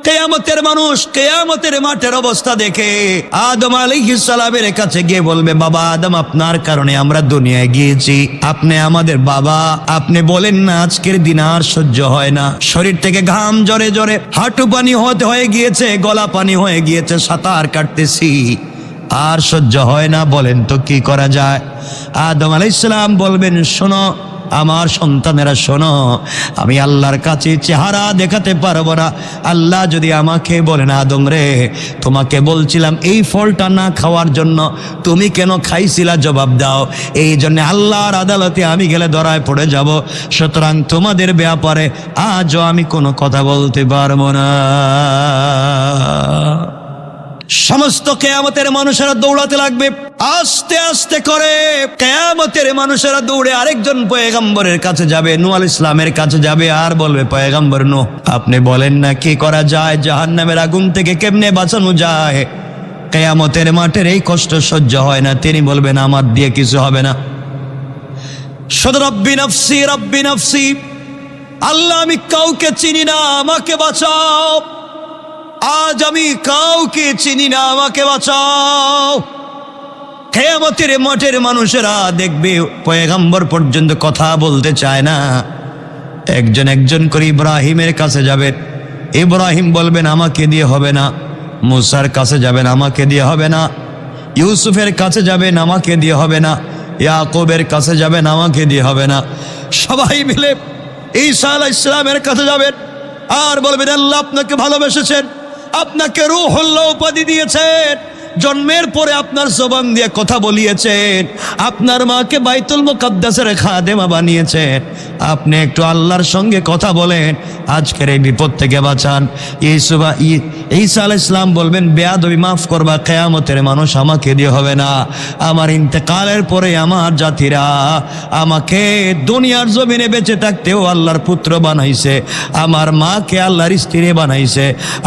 কিয়ামতের মানুষ কিয়ামতের মাঠের অবস্থা দেখে আদম আলাইহিস সালামের কাছে গিয়ে বলবে, বাবা আদম, আপনার কারণে আমরা দুনিয়ায় গিয়েছি, আপনি আমাদের বাবা, আপনি বলেন না আজকের দিন আর সহ্য হয় না, শরীর থেকে ঘাম জরে জরে হাঁটু পানি হয়ে গিয়েছে, গলা পানি হয়ে গিয়েছে, সাঁতার কাটতেছি, আর সহ্য হয় না, বলেন তো কি করা যায়? আদম আলাইহিস সালাম বলবেন, শোনো আমার সন্তানেরা, শোনো, আমি আল্লাহর কাছে চেহারা দেখাতে পারবো না। আল্লাহ যদি আমাকে বলেন, আদম রে, তোমাকে বলছিলাম এই ফলটা না খাওয়ার জন্য, তুমি কেন খাইছিলা, জবাব দাও। এই জন্য আল্লাহর আদালতে আমি গেলে ধরায় পড়ে যাব, সুতরাং তোমাদের ব্যাপারে আজও আমি কোনো কথা বলতে পারবো না। সমস্ত কিয়ামতের মানুষেরা দৌড়াতে লাগবে, আস্তে আস্তে করে কিয়ামতের মানুষেরা দৌড়ে আরেকজন পয়গম্বরের কাছে যাবে, নূহ আলাইহিস সালামের কাছে যাবে, আর বলবে, পয়গম্বর নূহ, আপনি বলেন না কি করা যায়, জাহান্নামের আগুন থেকে কেমনে বাঁচানো যায়? কিয়ামতের মাঠের এই কষ্ট সহ্য হয় না। তিনি বলবেন, আমার দিয়ে কিছু হবে না, শুধু রব্বি নফসি রব্বি নফসি, আল্লাহ আমি কাউকে চিনি না, আমাকে বাঁচাও, আজ আমি কাউকে চিনি না, আমাকে বাঁচাও। কিয়ামতের মাঠের মানুষেরা দেখবে পয়গম্বর পর্যন্ত কথা বলতে চায় না, একজন একজন করে ইব্রাহিমের কাছে যাবেন, ইব্রাহিম বলবেন আমাকে দিয়ে হবে না, মুসার কাছে যাবেন, আমাকে দিয়ে হবে না, ইউসুফের কাছে যাবেন, আমাকে দিয়ে হবে না, ইয়াকুবের কাছে যাবেন, আমাকে দিয়ে হবে না, সবাই মিলে ঈসা আলাইহিস সালামের কাছে যাবেন, আর বলবেন, আল্লাহ আপনাকে ভালোবেসেছেন, আপনাকে রূহুল্লাহ উপাধি দিয়েছেন, জন্মের পরে আপনার জবান দিয়ে কথা বলিয়েছেন, আপনার মাকে বাইতুল মুকাদ্দাসের খাদেমা বানিয়েছেন, আপনি একটু আল্লাহর সঙ্গে কথা বলেন, আজকের এই বিপদ থেকে বাঁচান। ঈসা আলাইহিস সালাম বলবেন, বেয়াদবি মাফ করবা, কিয়ামতের মানুষ আমাকে দিয়ে হবে না, আমার ইন্তেকালের পরে আমার জাতিরা আমাকে দুনিয়ার জমিনে বেঁচে থাকতেও আল্লাহর পুত্র বানাইছে, আমার মাকে আল্লাহর স্ত্রী বানাইছে,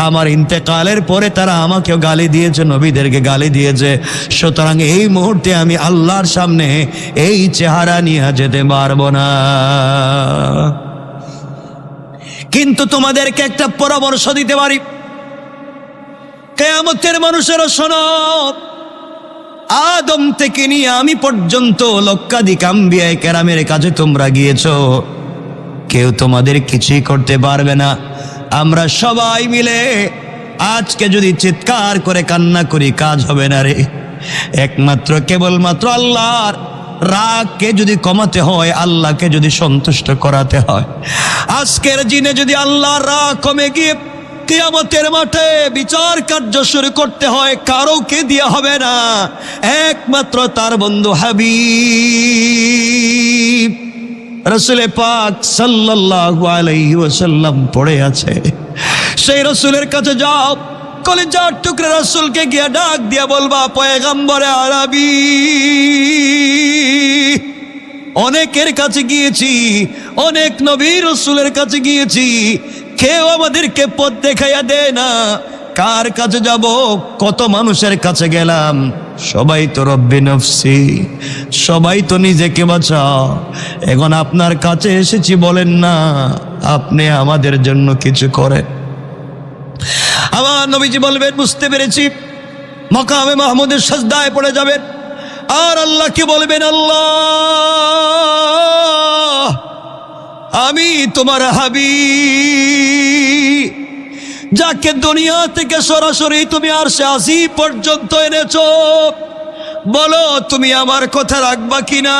আমার ইন্তেকালের পরে তারা আমাকেও গালি দিয়েছে, নবীদেরকে গালি দিয়েছে, সুতরাং এই মুহূর্তে আমি আল্লাহর সামনে এই চেহারা নিয়ে যেতে পারবো না। কিন্তু তোমাদেরকে একটা পরামর্শ দিতে পারি, কিয়ামতের মানুষেরা শোনো, আদম থেকে নিয়ে আমি পর্যন্ত লক্ষাধিক আম্বিয়া কেরামের কাছে তোমরা গিয়েছো, কেউ তোমাদের কিছুই করতে পারবে না। আমরা সবাই মিলে আজকে যদি চিৎকার করে কান্না করি, কাজ হবে না রে। একমাত্র কেবলমাত্র আল্লাহর রাগকে যদি কমাতে হয়, আল্লাহকে যদি সন্তুষ্ট করাতে হয়, আজকের দিনে যদি আল্লাহর রাগ কমে গিয়ে কিয়ামতের মাঠে বিচার কার্য শুরু করতে হয়, কারোকে দিয়ে হবে না, একমাত্র তার বন্ধু হাবিব রাসূল পাক সাল্লাল্লাহু আলাইহি ওয়াসাল্লাম পড়ে আছে, সেই রাসূলের কাছে যাও, কলিজার টুকরা রাসূলকে গিয়ে ডাক দিয়া বলবা, পয়গম্বরে আরবি, অনেকের কাছে গিয়েছি, অনেক নবী রাসূলের কাছে গিয়েছি, কেউ আমাদেরকে পথ দেখাইয়া দেয় না, কার কাছে যাব? কত মানুষের কাছে গেলাম, সবাই তো রব্বি নফসি, সবাই তো নিজেকে বাঁচাও, এখন আপনার কাছে এসেছি, বলেন না আপনি আমাদের জন্য কিছু করেন। আমার নবীজি বলবেন, বুঝতে পেরেছি। মাকামে মাহমুদের সাজদায় পড়ে যাবেন, আর আল্লাহকে বলবেন, আল্লাহ আমি তোমার হাবিব, যাকে দুনিয়া থেকে সরাসরি তুমি আরশে আজিম পর্যন্ত এনেছো, বলো তুমি আমার কথা রাখবা কিনা?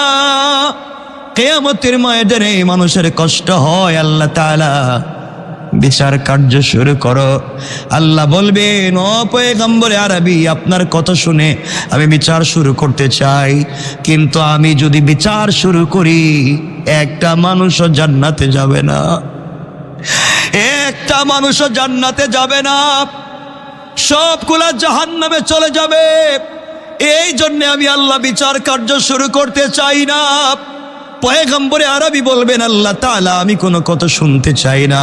কিয়ামতের ময়দানে মানুষের কষ্ট হয়, আল্লাহ তাআলা বিচার কার্য শুরু করো। আল্লাহ বলবেন, ও পয়গম্বরে আরবি, আপনার কথা শুনে আমি বিচার শুরু করতে চাই, কিন্তু আমি যদি বিচার শুরু করি, একটা মানুষও জান্নাতে যাবে না, একটা মানুষও জান্নাতে যাবে না, সবগুলা জাহান্নামে চলে যাবে। এই জন্য আমি আল্লাহ বিচার কার্য শুরু করতে চাই না। পয়গম্বরে আরবি বলবেন, আল্লাহ তাআলা আমি কোনো কথা শুনতে চাই না,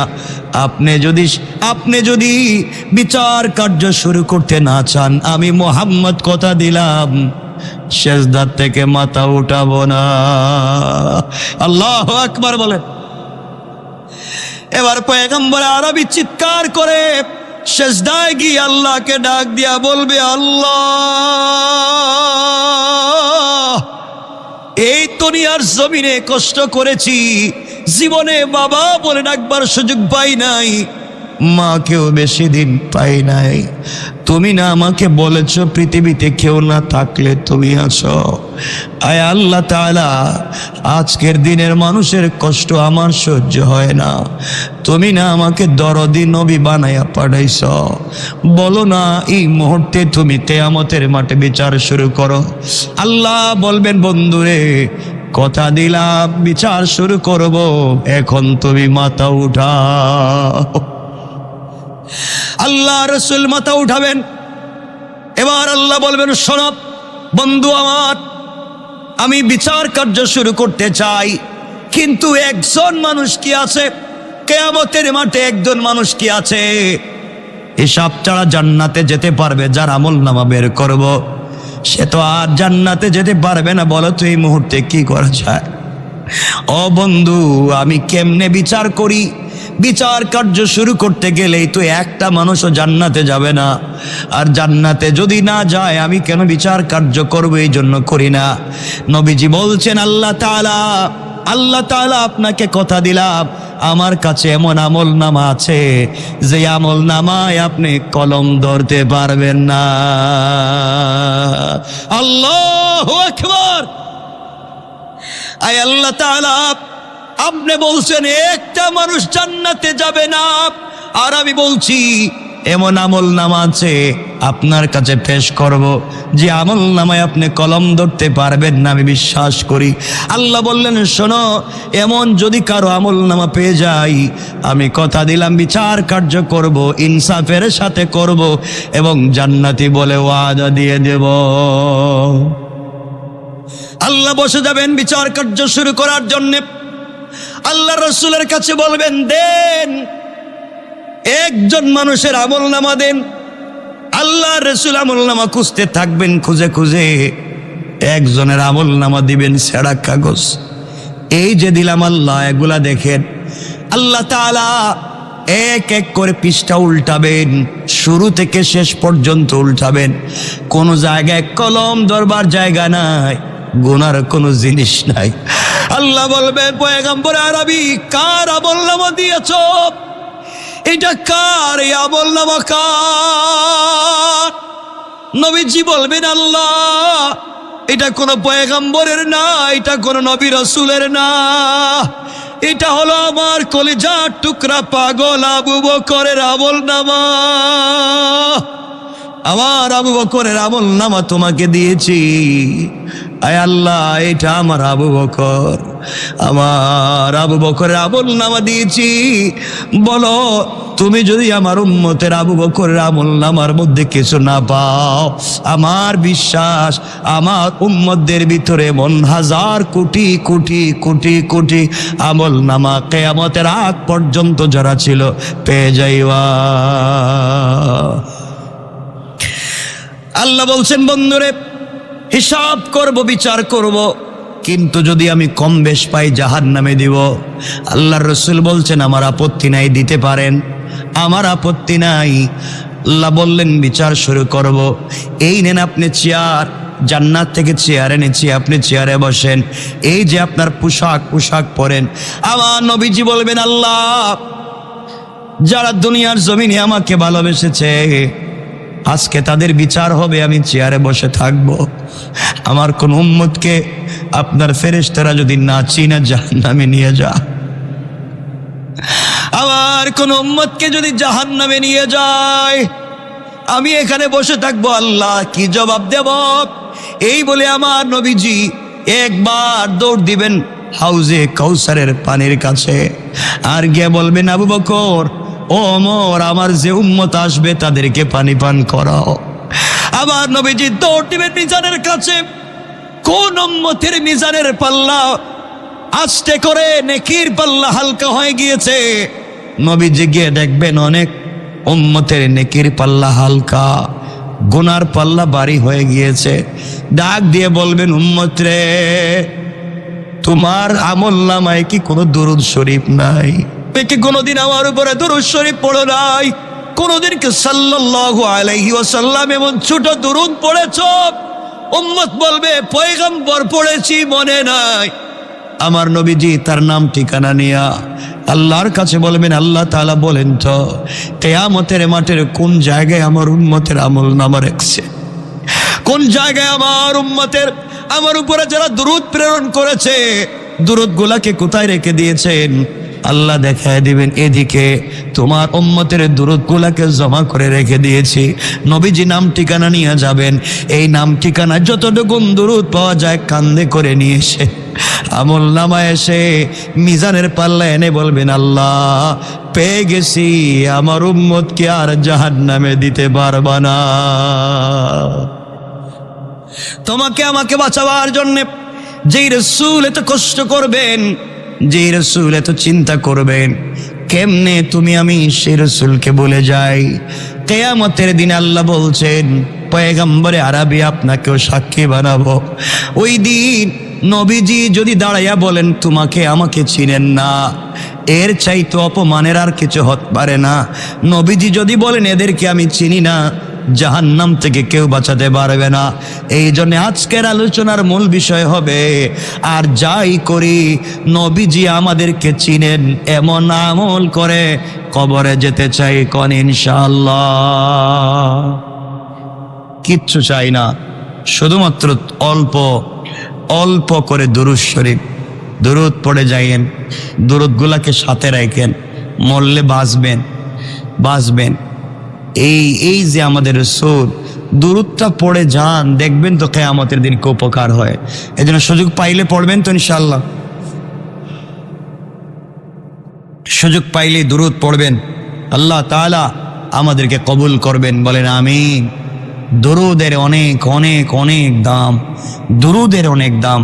আপনি যদি বিচার কার্য শুরু করতে না চান, আমি মুহাম্মদ কথা দিলাম সেজদার থেকে মাথা উঠাবো না। আল্লাহু আকবার বলেন। এবার পয়গম্বর আরবি চিৎকার করে সেজদায় গিয়ে আল্লাহকে ডাক দিয়া বলবে, আল্লাহ, এই দুনিয়ার জমিনে কষ্ট করেছি, জীবনে বাবা বলে ডাকবার সুযোগ পাই নাই, মাকেও বেশি দিন পাই নাই। তুমি না আমাকে বলেছ পৃথিবীতে কেউ না থাকলে তুমি আছো। আয় আল্লাহ তাআলা, আজকের দিনের মানুষের কষ্ট আমার সহ্য হয় না। তুমি না আমাকে দরদি নবী বানাইয়া পাঠাইছ। বলো না এই মুহূর্তে তুমি কিয়ামতের মাঠে বিচার শুরু করো। আল্লাহ বলবেন, বন্ধুরে কথা দিলাম বিচার শুরু করব, এখন তুমি মাথা উঠাও। আল্লাহ রসুল মাথা উঠাবেন। এবার আল্লাহ বলবেন, শোনো বন্ধু আমার, আমি বিচার কার্য শুরু করতে চাই, কিন্তু একজন মানুষ কি আছে কিয়ামতের মাঠে? একজন মানুষ কি আছে হিসাব ছাড়া জান্নাতে যেতে পারবে? যার আমলনামা বের করব, সে তো আর জান্নাতে যেতে পারবে না। বলো তো এই মুহূর্তে কি করা যায়? ও বন্ধু, আমি কেমনে বিচার করি? বিচার কার্য শুরু করতে গেলেই তো একটা মানুষও জান্নাতে যাবে না। আর জান্নাতে যদি না যায় আমি কেন বিচার কার্য করব? এই জন্য করি না। নবীজি বলছেন, আল্লাহ তাআলা আপনাকে কথা দিলাম, আমার কাছে এমন আমল নামা আছে যে আমল নামায় আপনি কলম ধরতে পারবেন না। আল্লাহু আকবার। আয় আল্লাহ তাআলা, আপনি বলছেন একটা মানুষ জান্নাতে যাবে না, আর আমি বলছি এমন আমল নামা আছে আপনার কাছে পেশ করব যে আমল নামায় আপনি কলম ধরতে পারবেন না। আমি বিশ্বাস করি। আল্লাহ বললেন, শোনো, এমন যদি কারো আমল নামা পেয়ে যাই, আমি কথা দিলাম বিচার কার্য করব, ইনসাফের সাথে করব, এবং জান্নাতি বলে ওয়াদা দিয়ে দেব। আল্লাহ বসে যাবেন বিচার কার্য শুরু করার জন্য। আল্লাহ রসুলের কাছে বলবেন, দেন একজন মানুষের আমল নামা দেন। আল্লাহ রসুল আমল নামা খুঁজতে থাকবেন, খুঁজে খুঁজে একজনের আমল নামা দিবেন ছেঁড়া কাগজ। এই যে দিলাম আল্লাহ, এগুলা দেখেন। আল্লাহ তাআলা এক এক করে পৃষ্ঠা উল্টাবেন, শুরু থেকে শেষ পর্যন্ত উল্টাবেন। কোনো জায়গায় কলম ধরবার জায়গা নাই, গুনার কোনো জিনিস নাই। আল্লাহ বলবেন, পয়গম্বর আরবি, কার আমলনামা দিয়েছ? এটা কার? এই আমলনামা কার? নবীজি বলবেন, আল্লাহ, এটা কোনো পয়গম্বরের না, এটা কোনো নবী রাসূলের না, এটা হলো আমার কলিজার টুকরা পাগল আবু বকরের আমলনামা। আমার আবু বকরের আমলনামা তোমাকে দিয়েছি। আয় আল্লাহ, এটা আমার আবু বকর, আমার আবু বকরের আমলনামা দিয়েছি। বলো, তুমি যদি আমার উম্মতের আবু বকরের আমলনামার মধ্যে কিছু না পাও, আমার বিশ্বাস আমার উম্মতদের ভিতরে এমন হাজার কোটি কোটি কোটি কোটি আমলনামা কিয়ামতের আগ পর্যন্ত যারা ছিল পেয়ে যাইবা। আল্লাহ বলছেন, বন্ধুরে, হিসাব করব, বিচার করব, কিন্তু যদি আমি কম বেশ পাই জাহান্নামে দিব। আল্লাহর রাসূল বলছেন, আমার আপত্তি নাই, দিতে পারেন, আমার আপত্তি নাই। আল্লাহ বললেন, বিচার শুরু করব। এই নেন আপনি চেয়ার, জান্নাত থেকে চেয়ার এনেছি, আপনি চেয়ারে বসেন। এই যে আপনার পোশাক পরেন। আমার নবীজি বলবেন, আল্লাহ, যারা দুনিয়ার জমিনে আমাকে ভালোবেসেছে, আজকে তাদের বিচার হবে, আমি চেয়ারে বসে থাকব। আমার কোন উম্মতকে আপনার ফেরেশতারা যদি না চিনে জাহান্নামে নিয়ে যা, আমার কোন উম্মতকে যদি জাহান্নামে নিয়ে যায়, আমি এখানে বসে থাকবো। আল্লাহ কি জবাব দেব? এই বলে আমার নবীজি একবার দৌড় দিবেন হাউজে কাউসারের পানির কাছে, আর গিয়ে বলবেন, আবু বকর, ও ওমর, আমার যে উম্মত আসবে তাদেরকে পানি পান করাও। আবার নবীজি দৌড় দিবেন মিজানের কাছে। কোন উম্মতের মিজানের পাল্লা আস্তে করে নেকির পাল্লা হালকা হয়ে গিয়েছে, নবীজি গিয়ে দেখবেন অনেক উম্মতের নেকির পাল্লা হালকা, গুনার পাল্লা ভারী হয়ে গিয়েছে। ডাক দিয়ে বলবেন, উম্মত রে, তোমার আমলনামায় কি কোনো দুরূদ শরীফ নাই? কি কোনোদিন আমার উপরে দুরূদ শরীফ পড়ো নাই? কোনদিনকে সাল্লাল্লাহু আলাইহি ওয়াসাল্লাম এমন ছোট দুরূদ পড়েছ উম্মত বলবে পয়গম্বর পড়েছি মনে নাই? আমার নবীজি তার নাম ঠিকানা নিয়া আল্লাহর কাছে বলবেন, আল্লাহ তাআলা বলেন তো কিয়ামতের মাঠের কোন জায়গায় আমার উম্মতের আমল নামা রাখছে, কোন জায়গায় আমার উম্মতের আমার উপরে যারা দুরূদ প্রেরণ করেছে দুরূদ গুলাকে কোথায় রেখে দিয়েছেন? আল্লাহ দেখায় দিবেন, এদিকে তোমার উম্মতের দুরূদ গুলাকে জমা করে রেখে দিয়েছি। নবীজি নাম ঠিকানা নিয়ে যাবেন, এই নাম ঠিকানা যতটুকু দুরূদ পাওয়া যায় কান্দে করে নিয়ে এসে আমল নামা এসে মিজানের পাল্লা এনে বলবেন, আল্লাহ পেয়ে গেছি, আমার উম্মতকে আর জাহান্নামে দিতে পারবা না। তোমাকে আমাকে বাঁচাবার জন্য যেই রাসূল এত কষ্ট করবেন, যেই রাসূল এত চিন্তা করবেন, কেমনে তুমি আমি সেই রাসূলকে বলে যাই? কিয়ামতের দিন আল্লাহ বলছেন পয়গম্বরে আরবি আপনাকেও সাক্ষী বানাবো। ওই দিন নবীজি যদি দাঁড়াইয়া বলেন তোমাকে আমাকে চিনেন না, এর চাইতে অপমানের আর কিছু হতে পারে না। নবীজি যদি বলেন এদেরকে আমি চিনি না, জাহান্নাম থেকে কেউ বাঁচাতে পারবে না। এই জন্য আজকের আলোচনার মূল বিষয় হবে, আর যাই করি নবীজি আমাদেরকে চিনেন এমন আমল করে কবরে যেতে চাই কোন ইনশাআল্লাহ। কিচ্ছু চাই না, শুধুমাত্র অল্প অল্প করে দুরূদ শরীফ দুরূদ পড়ে যাইয়েন, দুরূদগুলাকে সাথে রাখেন, মরলে বাঁচবেন। এই যে আমাদের রাসূল দুরূদটা পড়ে যান, দেখবেন তো কিয়ামতের দিন কি উপকার হয়। এজন্য সুযোগ পাইলে পড়বেন তো ইনশাআল্লাহ, সুযোগ পাইলে দুরূদ পড়বেন, আল্লাহ তাআলা আমাদেরকে কবুল করবেন, বলেন আমিন। দুরূদের অনেক অনেক অনেক দাম, দুরূদের অনেক দাম।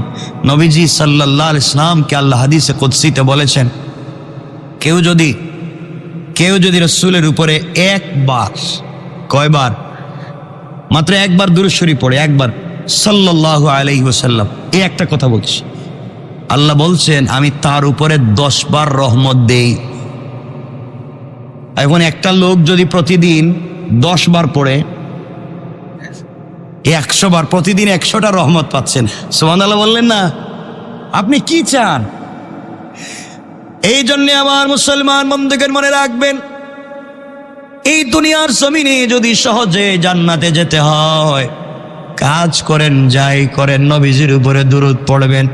নবীজি সাল্লাল্লাহু আলাইহি ওয়াসাল্লামকে আল্লাহ হাদিসে কুদসিতে বলেছেন, কেউ যদি রাসূলের উপরে একবার, কয়বার? মাত্র একবার দুরূদ শরীফ পড়ে, একবার সাল্লাল্লাহু আলাইহি ওয়াসাল্লাম, এই একটা কথা বলছি, আল্লাহ বলছেন আমি তার উপরে 10 বার রহমত দেই। এখন একটা লোক যদি প্রতিদিন 10 বার পড়ে 100 বার, প্রতিদিন 100টা রহমত পাচ্ছেন। সুবহানাল্লাহ বললেন না? আপনি কি চান? এই জন্য আমার মুসলমান বন্ধুগণ মনে রাখবেন, এই দুনিয়ার জমিনে যদি সহজে জান্নাতে যেতে হয়, কাজ করেন যাই করেন নবীজির উপরে দুরূদ পড়বেন।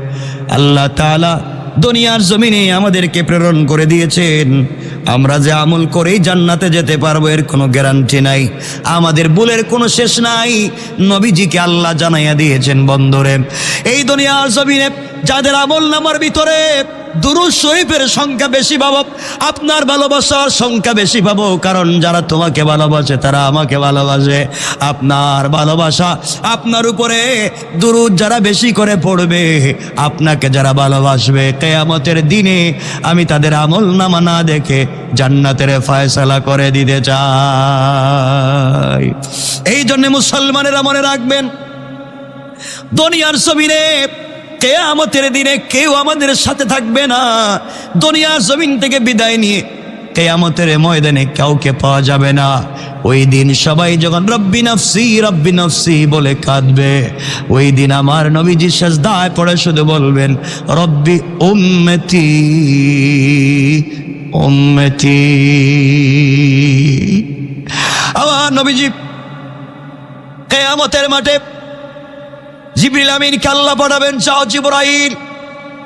আল্লাহ তাআলা দুনিয়ার জমিনে আমাদেরকে প্রেরণ করে দিয়েছেন, আমরা যে আমল করেই জান্নাতে যেতে পারবো এর কোনো গ্যারান্টি নাই, আমাদের ভুলের কোনো শেষ নাই। নবীজিকে আল্লাহ জানাইয়া দিয়েছেন, বন্ধুরে এই দুনিয়ার জমিনে যাদের আমল নামার ভিতরে দুরূদ শরীফের সংখ্যা বেশি পাবো, আপনার ভালোবাসার সংখ্যা বেশি পাবো, কারণ যারা তোমাকে ভালোবাসে তারা আমাকে ভালোবাসে। আপনার ভালোবাসা, আপনার উপরে দুরূদ যারা বেশি করে পড়বে, আপনাকে যারা ভালোবাসবে, কিয়ামতের দিনে আমি তাদের আমল নামা না দেখে জান্নাতের ফয়সালা করে দিতে চাই। এই জন্য মুসলমানেরা মনে রাখবেন, দুনিয়ার জমিনে কিয়ামতের দিনে কেউ আমাদের সাথে থাকবে না। দুনিয়ার জমিন থেকে বিদায় নিয়ে কিয়ামতের ময়দানে কাউকে পাওয়া যাবে না। ওই দিন সবাই যখন রব্বি নফসি বলে কাঁদবে, ওই দিন আমার নবীজি সিজদায় পড়ে শুধু বলবেন রব্বি উম্মতি উম্মতি। আমার নবীজি কিয়ামতের মাঠে জিবরিল আমিনকে আল্লাহ পাঠাবেন, যাও জিবরাইল,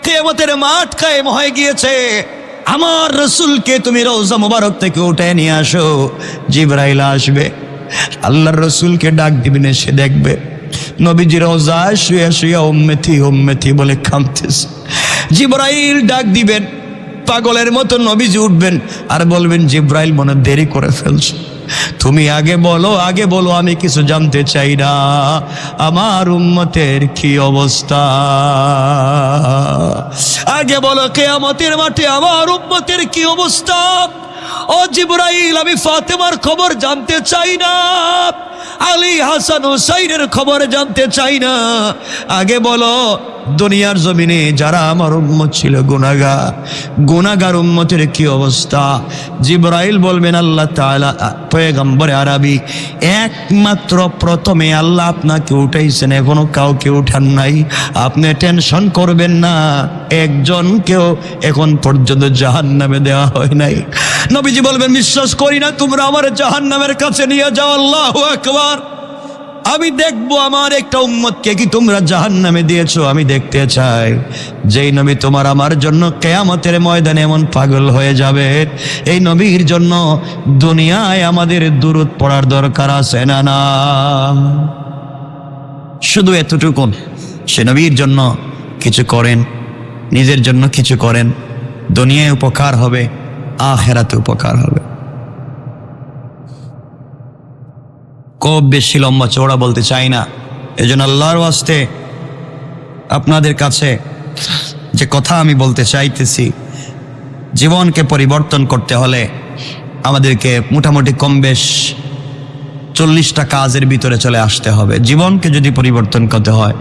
কিয়ামতের মাঠ কায়েম হয়ে গিয়েছে, আমার রাসূলকে তুমি রওজা মুবারক থেকে উঠে নিয়ে আসো। জিবরাইল আসবে, আল্লাহর রাসূলকে ডাক দিবেন, এসে দেখবে নবীজি রওজায় শুয়ে শুয়ে উম্মতি উম্মতি বলে কাঁদতেছে। জিবরাইল ডাক দিবেন, পাগলের মতো নবীজি উঠবেন আর বলবেন, জিবরাইল মনে দেরি করে ফেলছো, তুমি আগে বলো, আমি কিছু জানতে চাই না, আমার উম্মতের কি অবস্থা, আগে বলো কিয়ামতের মাঠে আমার উম্মতের কি অবস্থা। ও জিবরাইল, আমি ফাতেমার খবর জানতে চাই না, আলী হাসান হুসাইনের খবর জানতে চাই না, আগে বলো দুনিয়ার জমিনে যারা আমার উম্মত ছিল গুনাহগার উম্মতের কি অবস্থা। জিবরাইল বলবেন আল্লাহ তাআলা পয়গম্বরে আরবি একমাত্র প্রথমে আল্লাহ আপনাকে উঠাইছেন, এখনো কাউকে উঠান নাই। আপনি টেনশন করবেন না, একজনকেও এখন পর্যন্ত জাহান্নামে দেওয়া হয় নাই। নবীজি বলবেন বিশ্বাস করি না, তোমরা আমার জাহান্নামের কাছে নিয়ে যাও। আল্লাহু আকবার। আমি দেখবো আমার একটা উম্মতকে কি তোমরা জাহান্নামে দিয়েছো, আমি দেখতে চাই। যেই নবী তোমার আমার জন্য কিয়ামতের ময়দানে এমন পাগল হয়ে যাবে, এই নবীর জন্য দুনিয়ায় আমাদের দুরূদ পড়ার দরকার আছে না? না, শুধু এতটুকুন, সে নবীর জন্য কিছু করেন, নিজের জন্য কিছু করেন, দুনিয়ায় উপকার হবে, আখিরাতে উপকার হবে। খুব বেশি লম্বা চওড়া বলতে চাই না, এজন্য আল্লাহর ওয়াস্তে আপনাদের কাছে যে কথা আমি বলতে চাইতেছি, জীবনকে পরিবর্তন করতে হলে আমাদেরকে মোটামুটি কম বেশ 40টা কাজের ভিতরে চলে আসতে হবে। জীবনকে যদি পরিবর্তন করতে হয়,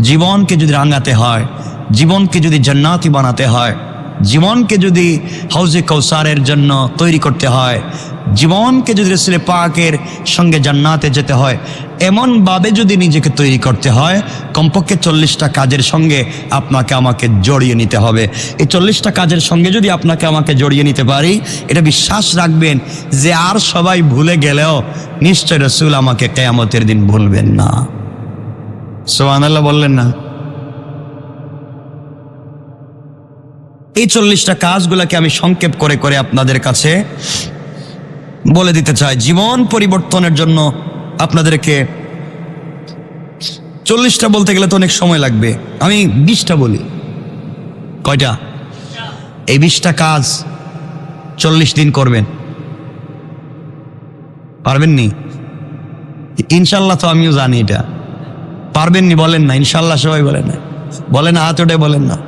জীবনকে যদি রাঙাতে হয়, জীবনকে যদি জান্নাতি বানাতে হয়, জীবনকে যদি হাউজে কাউসারের জন্য তৈরি করতে হয়, জীবনকে যদি রাসূল পাকের সঙ্গে জান্নাতে যেতে হয়, এমনভাবে যদি নিজেকে তৈরি করতে হয়, কমপক্ষে 40টা কাজের সঙ্গে আপনাকে আমাকে জড়িয়ে নিতে হবে। এই 40টা কাজের সঙ্গে যদি আপনাকে আমাকে জড়িয়ে নিতে পারি, এটা বিশ্বাস রাখবেন যে আর সবাই ভুলে গেলেও নিশ্চয় রাসূল আমাকে কিয়ামতের দিন ভুলবেন না। সুবহানাল্লাহ বললেন না? এই 40টা কাজগুলোকে আমি সংক্ষেপ করে করে আপনাদের কাছে বলে দিতে চাই। জীবন পরিবর্তনের জন্য আপনাদেরকে 40টা বলতে গেলে তো অনেক সময় লাগবে, আমি 20টা বলি। কয়টা? এই 20টা কাজ 40 দিন করবেন, পারবেননি? ইনশাল্লাহ তো আমিও জানি এটা পারবেননি। বলেন না ইনশাল্লাহ, সবাই বলেন না, বলেন না, হাত উঠে বলেন না।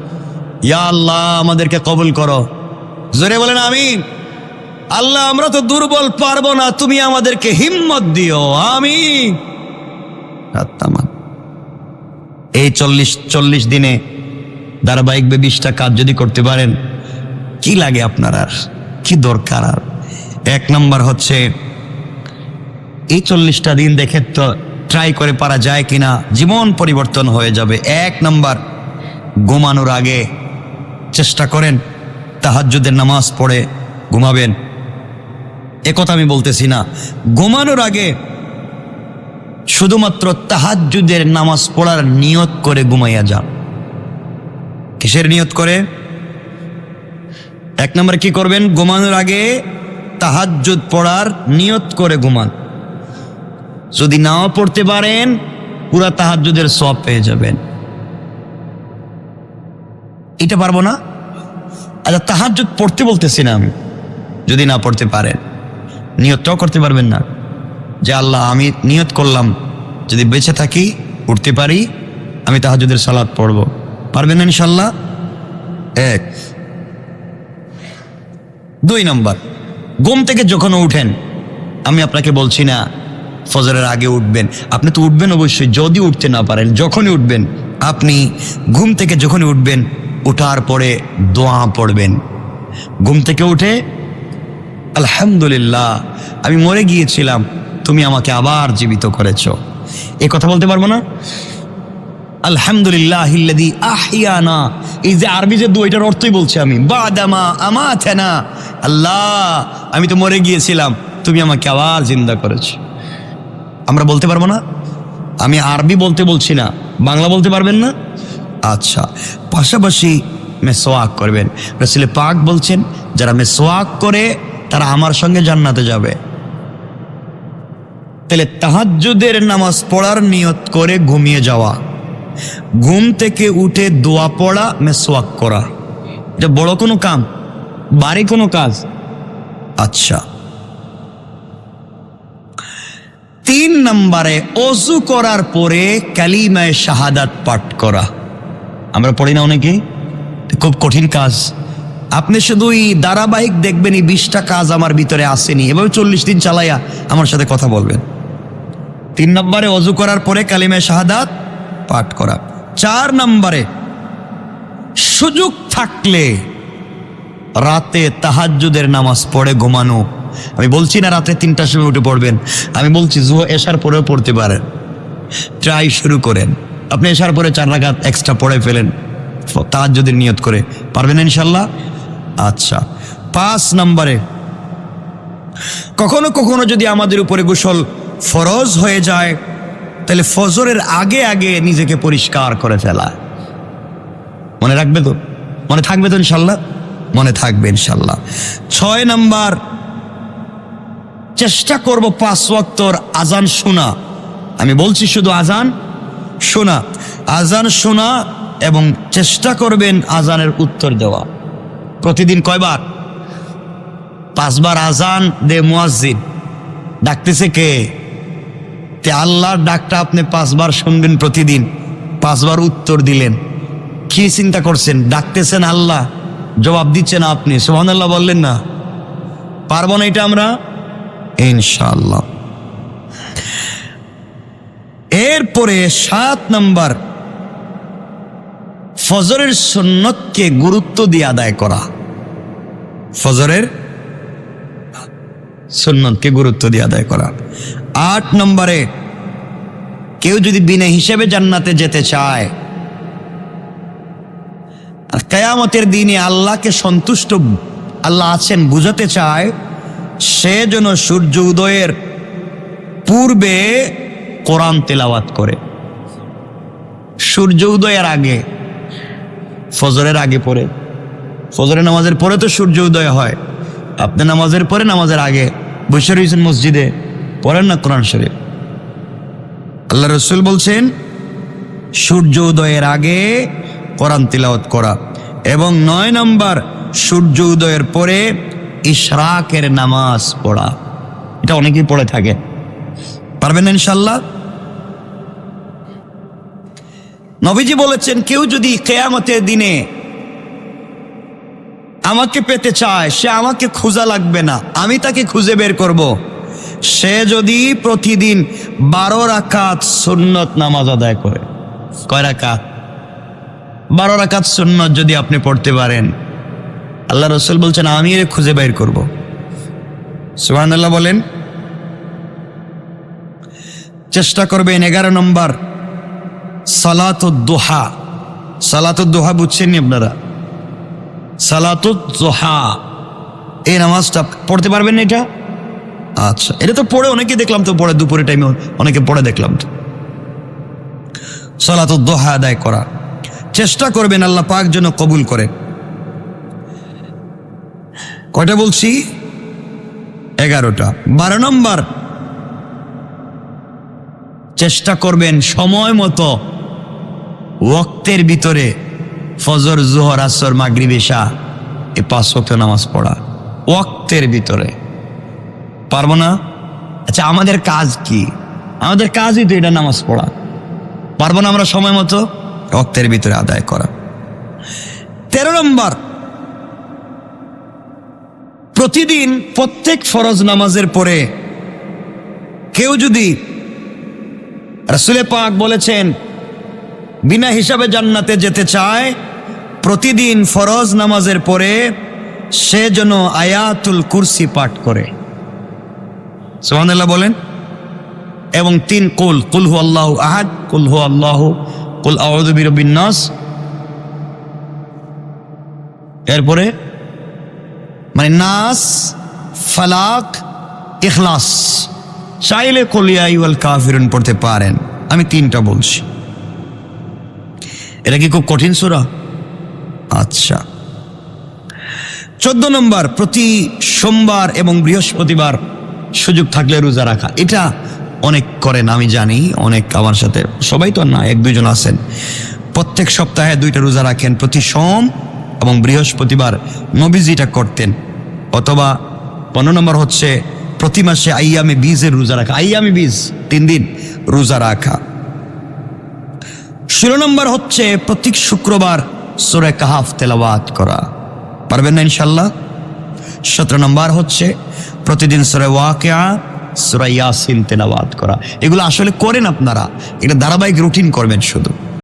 ইয়া আল্লাহ আমাদেরকে কবুল করো, জোরে বলেন আমিন। আল্লাহ আমরা তো দুর্বল, পারবো না, তুমি আমাদেরকে হিম্মত দিও, আমিন। এই 40 দিনে ধারাবাহিকভাবে 20টা কাজ যদি করতে পারেন, কি লাগে আপনার, আর কি দরকার? আর 1 নাম্বার হচ্ছে এই 40টা দিন দেখে তো ট্রাই করে পারা যায় কিনা জীবন পরিবর্তন হয়ে যাবে। 1 নাম্বার, ঘুমানোর আগে চেষ্টা করেন তাহাজ্জুদের নামাজ পড়ে ঘুমাবেন। একথা আমি বলতেছি না, ঘুমানোর আগে শুধুমাত্র তাহাজ্জুদের নামাজ পড়ার নিয়ত করে ঘুমাইয়া যান। কিসের নিয়ত করে? 1 নম্বরে কি করবেন? ঘুমানোর আগে তাহাজ্জুদ পড়ার নিয়ত করে ঘুমান। যদি নাও পড়তে পারেন, পুরা তাহাজ্জুদের সওয়াব পেয়ে যাবেন। এটা পারবো না, আচ্ছা তাহাজ্জুদ পড়তে বলতেছি না আমি, যদি না পড়তে পারেন নিয়তটাও করতে পারবেন না যে আল্লাহ আমি নিয়ত করলাম যদি বেঁচে থাকি, উঠতে পারি, আমি তাহাজ্জুদের সালাত পড়ব। পারবেন না ইনশাল্লাহ? 1। 2 নম্বর, ঘুম থেকে যখন উঠেন, আমি আপনাকে বলছি না ফজরের আগে উঠবেন, আপনি তো উঠবেন অবশ্যই, যদি উঠতে না পারেন যখনই উঠবেন, আপনি ঘুম থেকে যখনই উঠবেন, উঠার পরে দোয়া পড়বেন। ঘুম থেকে উঠে আলহামদুলিল্লাহ আমি মরে গিয়েছিলাম, তুমি আমাকে আবার জীবিত করেছো, এই কথা বলতে পারবো না? আলহামদুলিল্লাহিল্লাযী আহইয়ানা, এই যে আরবি যে দুইটার অর্থই বলছি আমি, বাদামা আমাতানা, আল্লাহ আমি তো মরে গিয়েছিলাম, তুমি আমাকে আবার জিন্দা করেছো। আমরা বলতে পারবো না? আমি আরবি বলতে বলছি না, বাংলা বলতে পারবেন না? আচ্ছা, পাশাপাশি মেসওয়াক করবেন। রাসূল পাক বলছেন যারা মেসওয়াক করে তারা আমার সঙ্গে জান্নাতে যাবে। তাহলে তাহাজ্জুদের নামাজ পড়ার নিয়ত করে ঘুমিয়ে যাওয়া, ঘুম থেকে উঠে দোয়া পড়া, মেসওয়াক করা, এটা বড় কোনো কাম, বাড়ি কোনো কাজ? আচ্ছা। 3 নম্বরে ওযু করার পরে কালিমায়ে শাহাদাত পাঠ করা। আমরা পড়ি না অনেকেই, খুব কঠিন কাজ। আপনি শুধুই ধারাবাহিক দেখবেন এই 20টা কাজ আমার ভিতরে আসেনি, এভাবে 40 দিন চালাইয়া আমার সাথে কথা বলবেন। 3 নম্বরে ওযু করার পরে কালিমায়ে শাহাদাত পাঠ করা। 4 নম্বরে সুযোগ থাকলে রাতে তাহাজ্জুদের নামাজ পড়ে ঘুমানো। আমি বলছি না রাতে 3টার সময় উঠে পড়বেন, আমি বলছি এশার পরেও পড়তে পারেন। ট্রাই শুরু করেন, আপনি এশার পরে 4 রাকাত এক্সট্রা পড়ে ফেলেন তাহাজ্জুদের নিয়ত করে, পারবেন ইনশাল্লাহ। আচ্ছা, 5 নম্বরে, কখনো কখনো যদি আমাদের উপরে গোসল ফরজ হয়ে যায় তাহলে ফজরের আগে আগে নিজেকে পরিষ্কার করে ফেলা। মনে রাখবে তো? মনে থাকবে তো ইনশাল্লাহ? মনে থাকবে ইনশাল্লাহ। 6 নম্বর, চেষ্টা করব 5 ওয়াক্তর আজান শোনা। আমি বলছি শুধু আজান শোনা, আজান শোনা, এবং চেষ্টা করবেন আজানের উত্তর দেওয়া। প্রতিদিন কয়বার? 5 বার আজান দে মুয়াজ্জিন, ডাকতেছে কে? তে আল্লাহর ডাকটা আপনি 5 বার শুনবেন প্রতিদিন, 5 বার উত্তর দিলেন। কি চিন্তা করছেন? ডাকতেছেন আল্লাহ, জবাব দিচ্ছেন আপনি, সুবহানাল্লাহ বললেন না? পারবো না এটা আমরা ইনশাআল্লাহ। এরপরে 7 নম্বর, ফজরের সুন্নতকে গুরুত্ব দিয়ে আদায় করা। ফজরের সুন্নতকে গুরুত্ব দিয়ে আদায় করা। 8 নম্বরে, কেউ যদি বিনা হিসেবে জান্নাতে যেতে চায়, আর কিয়ামতের দিনে আল্লাহকে সন্তুষ্ট আল্লাহ আছেন বুঝাতে চায়, সে যেন সূর্য উদয়ের পূর্বে কোরআন তেলাওয়াত করে। সূর্য উদয়ের আগে, ফজরের আগে পড়ে, ফজরের নামাজের পরে তো সূর্য উদয় হয়, আপনি নামাজের পরে নামাজের আগে বসে রয়েছেন মসজিদে, পড়েন না কোরআন শরীফ। আল্লাহ রসুল বলছেন সূর্য উদয়ের আগে কোরআন তিলাওয়াত করা। এবং 9 নম্বর, সূর্য উদয়ের পরে ইশরাকের নামাজ পড়া। এটা অনেকেই পড়ে থাকে, পারবেন না ইনশাল্লাহ? নবীজি বলেছেন কেউ যদি কিয়ামতের দিনে আমাকে পেতে চায়, সে আমাকে খোঁজা লাগবে না, আমি তাকে খুঁজে বের করব। সে যদি প্রতিদিন 12 রাকাত সুন্নত নামাজ আদায় করে। কয় রাকাত? 12 রাকাত সুন্নত যদি আপনি পড়তে পারেন, আল্লাহ রসুল বলছেন আমি এর খুঁজে বের করব। সুবহানাল্লাহ বলেন। চেষ্টা করবেন। 11 নম্বর, সালাতুদ দুহা। সালাতুদ দুহা বুঝছেন আপনারা? সালাতুদ দুহা, এই নামাজটা পড়তে পারবেন না এটা? আচ্ছা, এটা তো পড়ে অনেকে দেখলাম তো পড়ে, দুপুরে টাইমে অনেকে পড়ে দেখলাম তো। সালাতুদ দুহা আদায় করা চেষ্টা করবেন, আল্লাহ পাক যেন কবুল করেন। কয়টা বলছি? 11টা। 12 নম্বর, চেষ্টা করবেন সময় মতো ওয়াক্তের ভিতরে ফজর, জোহর, আসর, মাগরিব, ইশা এই 5 ওয়াক্ত নামাজ পড়া ওয়াক্তের ভিতরে। পারবো না? আচ্ছা, আমাদের কাজ কি? আমাদের কাজই তো এটা, নামাজ পড়া। পারবো না আমরা সময় মতো ওয়াক্তের ভিতরে আদায় করা? 13 নম্বর, প্রতিদিন প্রত্যেক ফরজ নামাজের পরে কেউ যদি, রাসূল পাক বলেছেন বিনা হিসাবে জান্নাতে যেতে চায়, প্রতিদিন ফরজ নামাজের পরে সে যেন আয়াতুল কুরসি পাঠ করে। সুবহানাল্লাহ বলেন। এবং 3 কুল হু আল্লাহু আহাদ, কুল হু আল্লাহু, কুল আউযু বিরাব্বিন নাস, এরপরে মানে নাস, ফালাক, ইখলাস। চাইলে কুল ইয়া আইয়ুহাল কাফিরুন পড়তে পারেন, আমি 3টা বলছি। এটা কি খুব কঠিন সূরা? আচ্ছা। 14 নম্বর, প্রতি সোমবার এবং বৃহস্পতিবার সুযোগ থাকলে রোজা রাখা। এটা অনেক করেন আমি জানি, অনেক আমার সাথে, সবাই তো না, 1-2 জন আছেন। প্রত্যেক সপ্তাহে 2টা রোজা রাখেন, প্রতি সোম এবং বৃহস্পতিবার। নবীজি এটা করতেন। অথবা 15 নম্বর হচ্ছে প্রতি মাসে আইয়ামে বীজের রোজা রাখা। আইয়ামে বীজ 3 দিন রোজা রাখা। 16 নম্বর হচ্ছে প্রত্যেক শুক্রবার সূরা কাহাফ তেলাওয়াত করা। পারবেন না ইনশাল্লাহ? 17 নম্বর হচ্ছে প্রতিদিন সূরা ওয়াকিয়া, সূরা ইয়াসিন তেলাওয়াত করা। এগুলো আসলে করেন আপনারা, এটা ধারাবাহিক রুটিন করবেন শুধু।